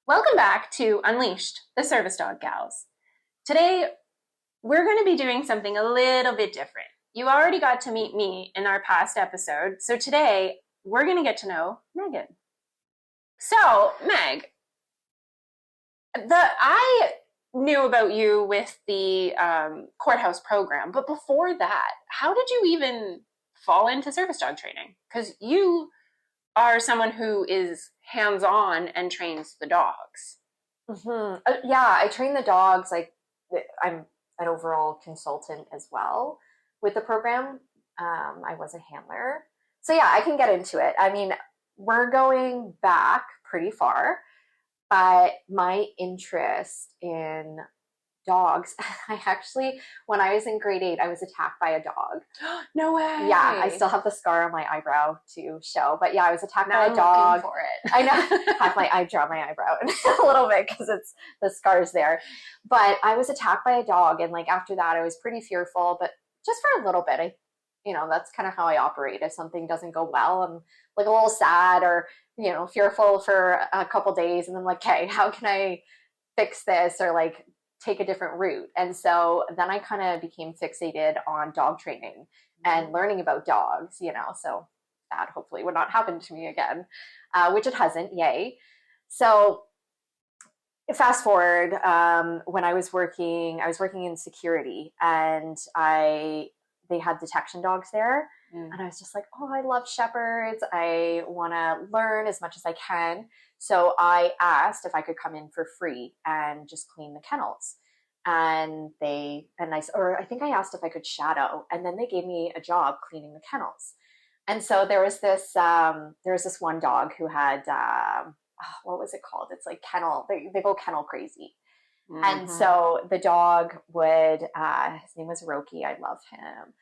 Welcome back to Unleashed, the Service Dog Gals. Today, we're going to be doing something a little bit different. You already got to meet me in our past episode, so today we're going to get to know Megan. So, Meg, I knew about you with the courthouse program, but before that, how did you even fall into service dog training? Because you are someone who is hands-on and trains the dogs. Yeah, I train the dogs. I'm an overall consultant as well with the program. I was a handler. So yeah, I can get into it. I mean, we're going back pretty far, but my interest in dogs, when I was in grade 8, I was attacked by a dog. No way. Yeah, I still have the scar on my eyebrow to show. But yeah, I was attacked by a I'm dog. looking for it. I know. I draw my eyebrow a little bit because it's the scars there. But I was attacked by a dog, and after that, I was pretty fearful. But just for a little bit, that's kind of how I operate. If something doesn't go well, I'm a little sad or fearful for a couple days, and then okay, how can I fix this or take a different route? And so then I kind of became fixated on dog training and learning about dogs, so that hopefully would not happen to me again, which it hasn't, yay. So fast forward, when I was working in security, and they had detection dogs there. And I was just oh, I love shepherds. I want to learn as much as I can. So I asked if I could come in for free and just clean the kennels. And I think I asked if I could shadow, and then they gave me a job cleaning the kennels. And so there was this one dog who had, what was it called? It's kennel, they go kennel crazy. Mm-hmm. And so the dog would, his name was Roki. I love him.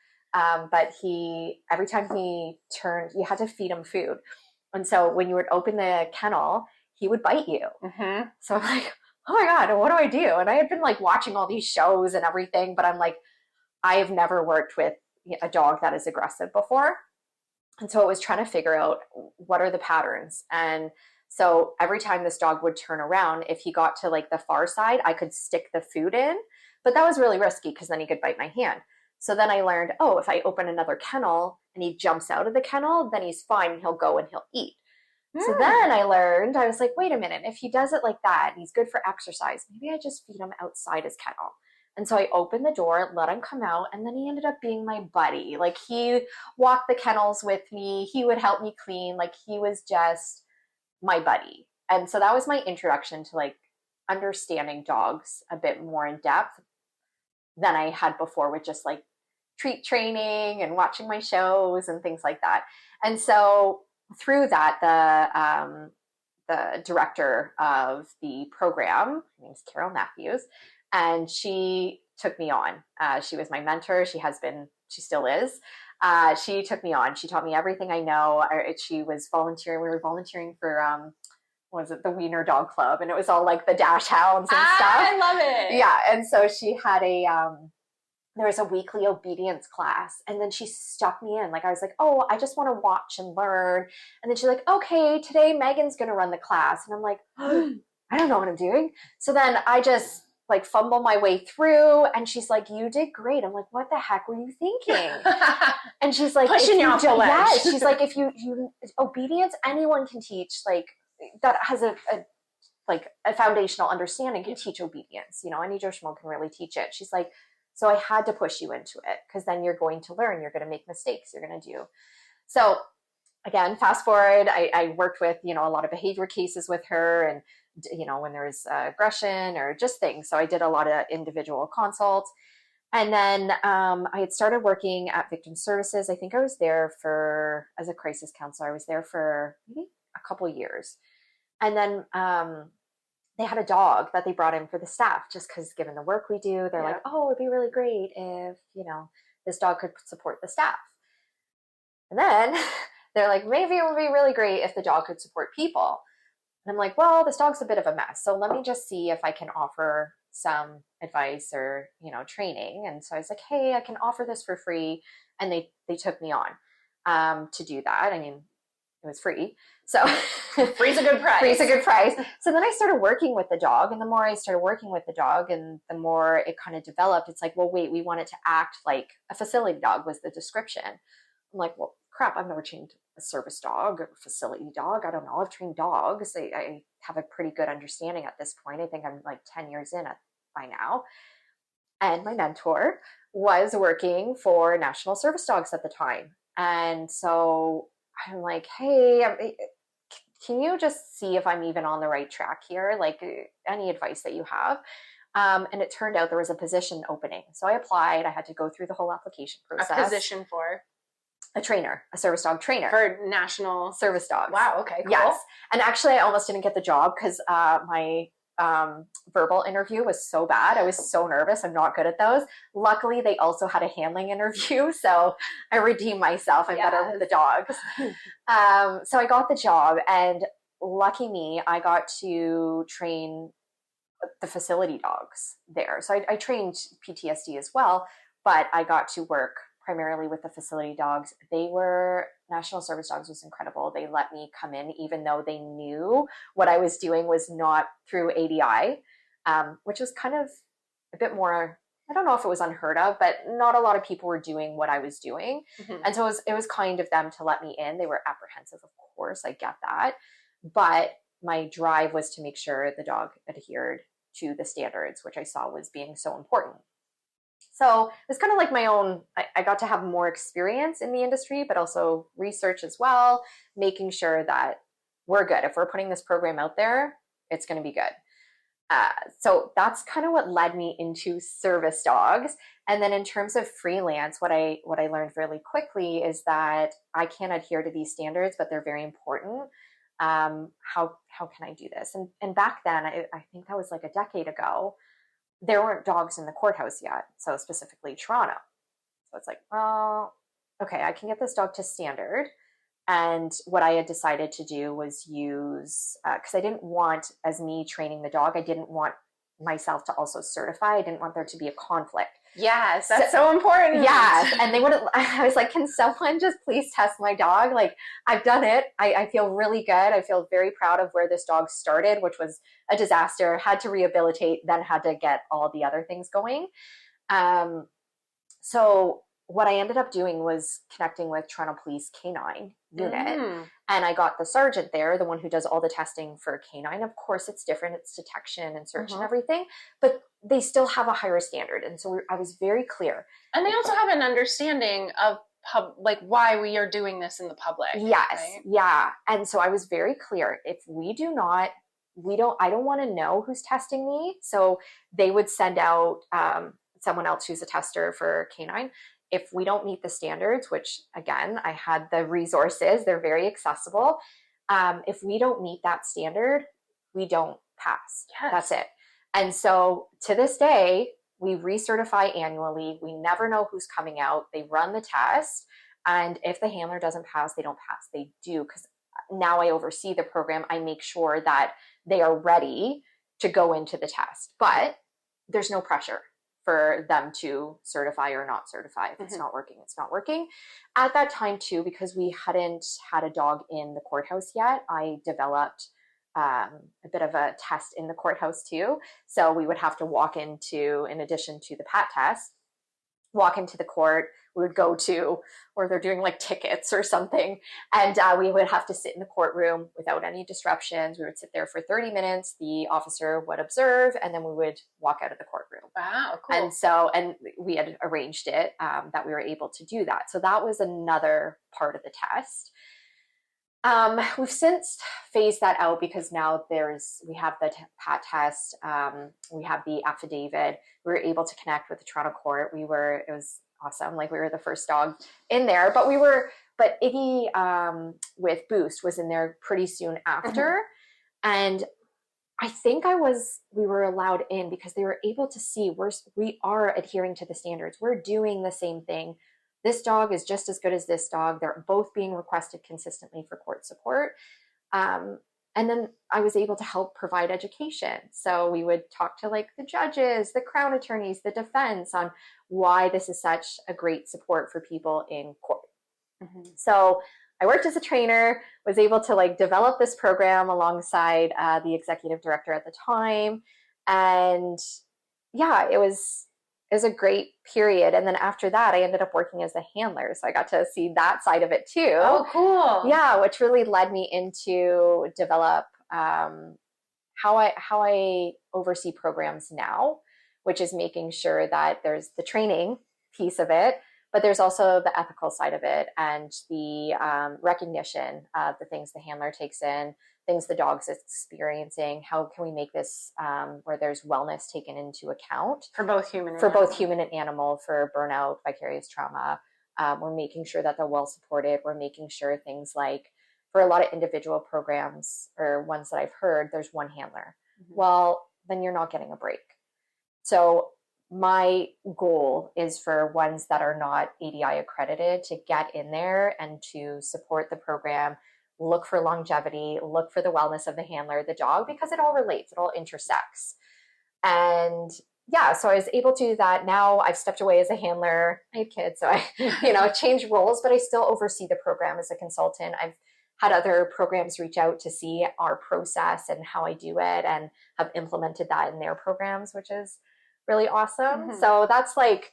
But every time he turned, you had to feed him food. And so when you would open the kennel, he would bite you. Mm-hmm. So I'm oh my God, what do I do? And I had been watching all these shows and everything, but I'm I have never worked with a dog that is aggressive before. And so it was trying to figure out what are the patterns. And so every time this dog would turn around, if he got to the far side, I could stick the food in, but that was really risky because then he could bite my hand. So then I learned, if I open another kennel and he jumps out of the kennel, then he's fine and he'll go and he'll eat. So then I learned, I was wait a minute, if he does it like that, and he's good for exercise, maybe I just feed him outside his kennel. And so I opened the door, let him come out, and then he ended up being my buddy. He walked the kennels with me. He would help me clean. He was just my buddy. And so that was my introduction to understanding dogs a bit more in depth than I had before with just treat training and watching my shows and things like that. And so through that, the director of the program, her name is Carol Matthews, and she took me on. She was my mentor. She still is. She took me on. She taught me everything I know. She was volunteering. We were volunteering for, the Wiener Dog Club, and it was all the dash hounds and stuff. I love it. Yeah. And so she had there was a weekly obedience class, and then she stuck me in. I was oh, I just want to watch and learn. And then she's okay, today Megan's going to run the class. And I'm oh, I don't know what I'm doing. So then I just fumble my way through, and she's you did great. I'm what the heck were you thinking? And she's pushing you off the ledge. Yeah, she's if you obedience, anyone can teach, that has a foundational understanding can teach obedience. Any Joe Schmo can really teach it. She's so I had to push you into it, because then you're going to learn, you're going to make mistakes, you're going to do. So again, fast forward, I worked with, a lot of behavior cases with her, and, when there was aggression or just things. So I did a lot of individual consults. And then I had started working at Victim Services. I think I was there as a crisis counselor, I was there for maybe a couple years. And then they had a dog that they brought in for the staff, just because given the work we do, they're oh, it'd be really great if, this dog could support the staff. And then they're maybe it would be really great if the dog could support people. And I'm well, this dog's a bit of a mess. So let me just see if I can offer some advice or, training. And so I was hey, I can offer this for free. And they took me on to do that. I mean, it was free. So free's a good price. Free's a good price. So then I started working with the dog, and the more I started working with the dog and the more it kind of developed, it's like, well, wait, we want it to act like a facility dog was the description. I'm like, well, crap, I've never trained a service dog or a facility dog. I don't know. I've trained dogs. I have a pretty good understanding at this point. I think I'm like 10 years in by now. And my mentor was working for National Service Dogs at the time. And so I'm like, hey, can you just see if I'm even on the right track here? Like, any advice that you have? And it turned out there was a position opening. So I applied. I had to go through the whole application process. A position for? A trainer, a service dog trainer. For National Service Dogs. Wow, okay, cool. Yes. And actually, I almost didn't get the job because my verbal interview was so bad. I was so nervous. I'm not good at those. Luckily, they also had a handling interview, so I redeemed myself. I'm better with the dogs. So I got the job, and lucky me, I got to train the facility dogs there. So I trained PTSD as well, but I got to work primarily with the facility dogs. National Service Dogs was incredible. They let me come in even though they knew what I was doing was not through ADI, which was kind of a bit more, I don't know if it was unheard of, but not a lot of people were doing what I was doing. Mm-hmm. And so it was kind of them to let me in. They were apprehensive, of course, I get that. But my drive was to make sure the dog adhered to the standards, which I saw was being so important. So it was kind of like my own, I got to have more experience in the industry, but also research as well, making sure that we're good. If we're putting this program out there, it's going to be good. So that's kind of what led me into service dogs. And then in terms of freelance, what I learned really quickly is that I can't adhere to these standards, but they're very important. How can I do this? And back then, I think that was like a decade ago, there weren't dogs in the courthouse yet, so specifically Toronto. So it's like, well, okay, I can get this dog to standard. And what I had decided to do was use, because I didn't want, as me training the dog, I didn't want myself to also certify. I didn't want there to be a conflict. Yes, that's so important. Yes, and they wouldn't, I was like, can someone just please test my dog? Like, I've done it. I feel really good. I feel very proud of where this dog started, which was a disaster, had to rehabilitate, then had to get all the other things going. So what I ended up doing was connecting with Toronto Police Canine Unit, and I got the sergeant there, the one who does all the testing for canine. Of course, it's different. It's detection and search and everything, but they still have a higher standard. And so I was very clear. And they also have an understanding of like why we are doing this in the public. Yes. Right? Yeah. And so I was very clear. If we do not, I don't want to know who's testing me. So they would send out someone else who's a tester for canine. If we don't meet the standards, which again, I had the resources, they're very accessible. If we don't meet that standard, we don't pass. Yes. That's it. And so to this day, we recertify annually. We never know who's coming out. They run the test. And if the handler doesn't pass, they don't pass. They do, because now I oversee the program. I make sure that they are ready to go into the test. But there's no pressure for them to certify or not certify. If it's not working, it's not working. At that time too, because we hadn't had a dog in the courthouse yet, I developed a bit of a test in the courthouse too. So we would have to walk into, in addition to the PAT test, walk into the court. We would go to, or they're doing like tickets or something. And we would have to sit in the courtroom without any disruptions. We would sit there for 30 minutes. The officer would observe, and then we would walk out of the courtroom. Wow, cool. And we had arranged it that we were able to do that. So that was another part of the test. We've since phased that out because now we have the PAT test, we have the affidavit. We were able to connect with the Toronto court. It was awesome. Like, we were the first dog in there, but Iggy with Boost was in there pretty soon after. And I think we were allowed in because they were able to see we are adhering to the standards. We're doing the same thing. This dog is just as good as this dog. They're both being requested consistently for court support. And then I was able to help provide education. So we would talk to like the judges, the Crown attorneys, the defense on why this is such a great support for people in court. So I worked as a trainer, was able to like develop this program alongside the executive director at the time. And yeah, it was a great period. And then after that, I ended up working as a handler. So I got to see that side of it too. Oh, cool. Yeah, which really led me into develop how I oversee programs now, which is making sure that there's the training piece of it, but there's also the ethical side of it and the recognition of the things the handler takes in, things the dog's experiencing. How can we make this where there's wellness taken into account for both human and animal, for burnout, vicarious trauma. We're making sure that they're well supported. We're making sure things like, for a lot of individual programs or ones that I've heard, there's one handler. Well, then you're not getting a break. So my goal is for ones that are not ADI accredited to get in there and to support the program, look for longevity, look for the wellness of the handler, the dog, because it all relates, it all intersects. And yeah, so I was able to do that. Now I've stepped away as a handler. I had kids, so I, changed roles, but I still oversee the program as a consultant. I've had other programs reach out to see our process and how I do it and have implemented that in their programs, which is really awesome. So that's like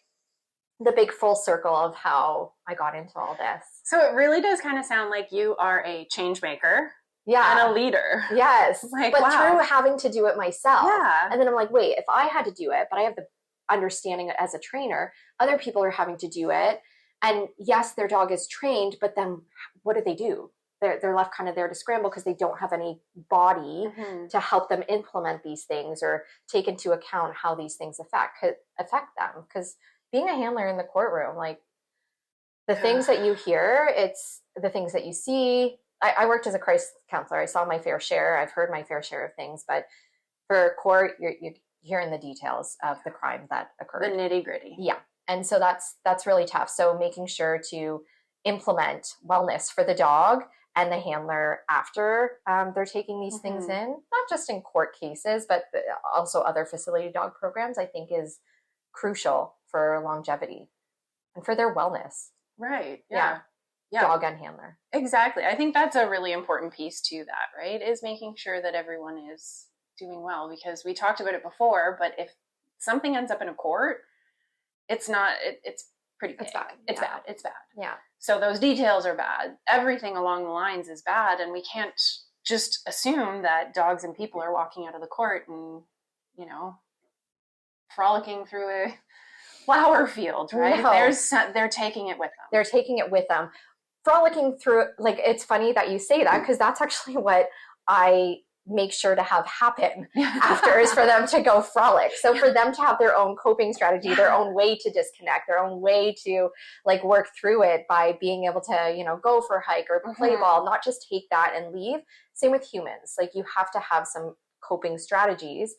the big full circle of how I got into all this. So it really does kind of sound like you are a change maker. Yeah. And a leader. Yes. Like, but wow. through having to do it myself. Yeah. And then I'm like, wait, if I had to do it, but I have the understanding as a trainer, other people are having to do it. And yes, their dog is trained, but then what do? They're left kind of there to scramble because they don't have any body to help them implement these things or take into account how these things affect them. Because being a handler in the courtroom, like the things that you hear, it's the things that you see. I worked as a crisis counselor. I saw my fair share. I've heard my fair share of things, but for court, you're hearing the details of the crime that occurred. The nitty gritty. Yeah. And so that's really tough. So making sure to implement wellness for the dog and the handler after they're taking these things in, not just in court cases, but also other facility dog programs, I think is crucial for longevity and for their wellness. Right. Yeah. Dog and handler. Exactly. I think that's a really important piece to that, right? Is making sure that everyone is doing well, because we talked about it before, but if something ends up in a court, it's pretty bad. It's bad. It's bad. Yeah. So those details are bad. Everything along the lines is bad, and we can't just assume that dogs and people are walking out of the court and, frolicking through a flower field, right? No. They're taking it with them. They're taking it with them. Frolicking through, like, it's funny that you say that, because that's actually what I make sure to have happen after, is for them to go frolic. So for them to have their own coping strategy, their own way to disconnect, their own way to like work through it by being able to, go for a hike or play ball, not just take that and leave. Same with humans. Like, you have to have some coping strategies.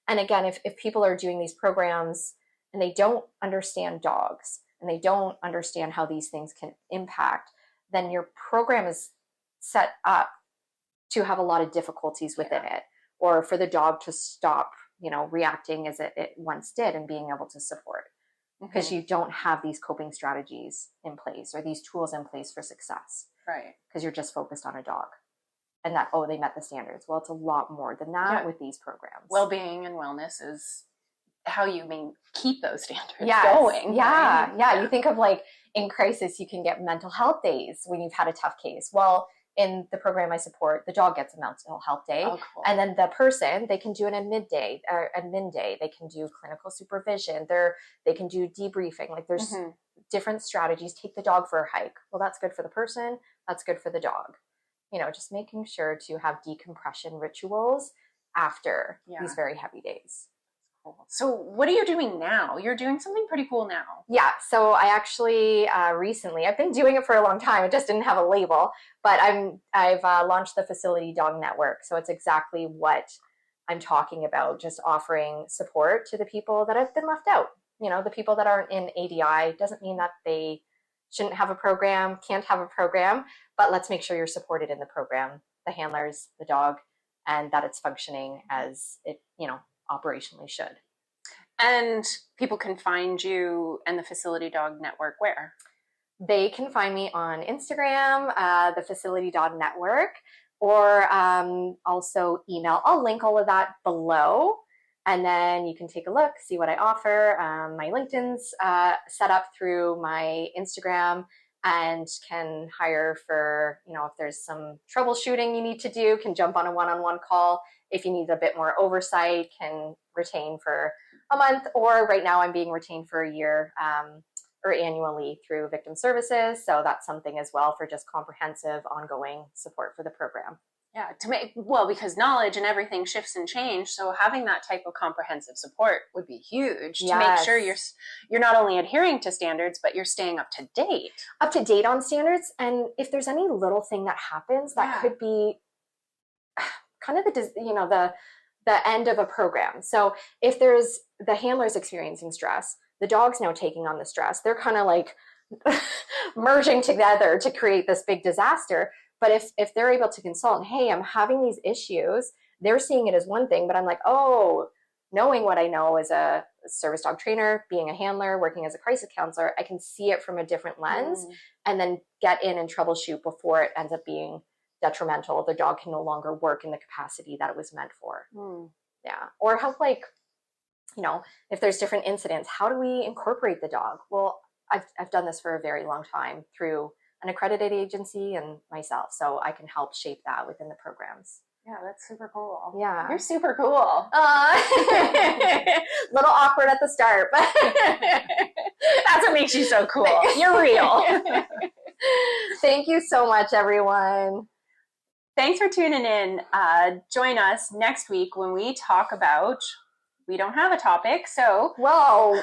And again, if people are doing these programs and they don't understand dogs and they don't understand how these things can impact, then your program is set up to have a lot of difficulties within it, or for the dog to stop, reacting as it once did and being able to support, because you don't have these coping strategies in place or these tools in place for success. Right. Because you're just focused on a dog and that, they met the standards. Well, it's a lot more than that with these programs. Well-being and wellness is how you keep those standards going. Yeah. Right? Yeah. You think of like in crisis, you can get mental health days when you've had a tough case. Well, in the program I support, the dog gets a mental health day. Oh, cool. And then the person, they can do it at midday or at midday. They can do clinical supervision. They can do debriefing. Like, there's different strategies. Take the dog for a hike. Well, that's good for the person. That's good for the dog. Just making sure to have decompression rituals after these very heavy days. Cool. So what are you doing now? You're doing something pretty cool now. Yeah. So I actually recently, I've been doing it for a long time. It just didn't have a label, but I've launched the Facility Dog Network. So it's exactly what I'm talking about, just offering support to the people that have been left out. The people that aren't in ADI. Doesn't mean that they shouldn't have a program, can't have a program, but let's make sure you're supported in the program, the handlers, the dog, and that it's functioning as it, operationally should. And people can find you and the Facility Dog Network where? They can find me on Instagram, thefacilitydognetwork, or also email. I'll link all of that below. And then you can take a look, see what I offer. My LinkedIn's set up through my Instagram, and can hire for, if there's some troubleshooting you need to do, can jump on a one-on-one call. If you need a bit more oversight, can retain for a month, or right now I'm being retained for a year or annually through Victim Services. So that's something as well for just comprehensive, ongoing support for the program. Yeah, because knowledge and everything shifts and changes. So having that type of comprehensive support would be huge to make sure you're not only adhering to standards, but you're staying up to date. Up to date on standards. And if there's any little thing that happens that could be kind of the end of a program. So if there's the handler's experiencing stress, the dog's now taking on the stress, they're kind of like merging together to create this big disaster. But if they're able to consult, and hey, I'm having these issues, they're seeing it as one thing, but I'm like, oh, knowing what I know as a service dog trainer, being a handler, working as a crisis counselor, I can see it from a different lens and then get in and troubleshoot before it ends up being detrimental. The dog can no longer work in the capacity that it was meant for. Yeah. Or help, if there's different incidents, how do we incorporate the dog? Well, I've done this for a very long time through an accredited agency and myself, so I can help shape that within the programs. Yeah, that's super cool. Yeah. You're super cool. Little awkward at the start, but that's what makes you so cool. You're real. Thank you so much, everyone. Thanks for tuning in. Join us next week when we talk about, we don't have a topic, so. Whoa.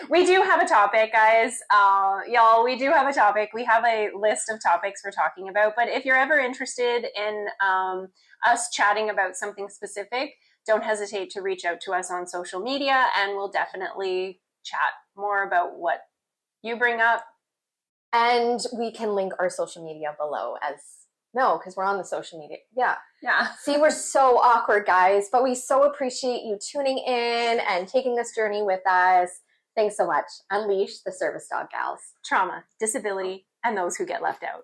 We do have a topic, guys. Y'all, we do have a topic. We have a list of topics we're talking about. But if you're ever interested in us chatting about something specific, don't hesitate to reach out to us on social media, and we'll definitely chat more about what you bring up. And we can link our social media below because we're on the social media. Yeah. See, we're so awkward, guys, but we so appreciate you tuning in and taking this journey with us. Thanks so much. Unleash the service dog gals. Trauma, disability, and those who get left out.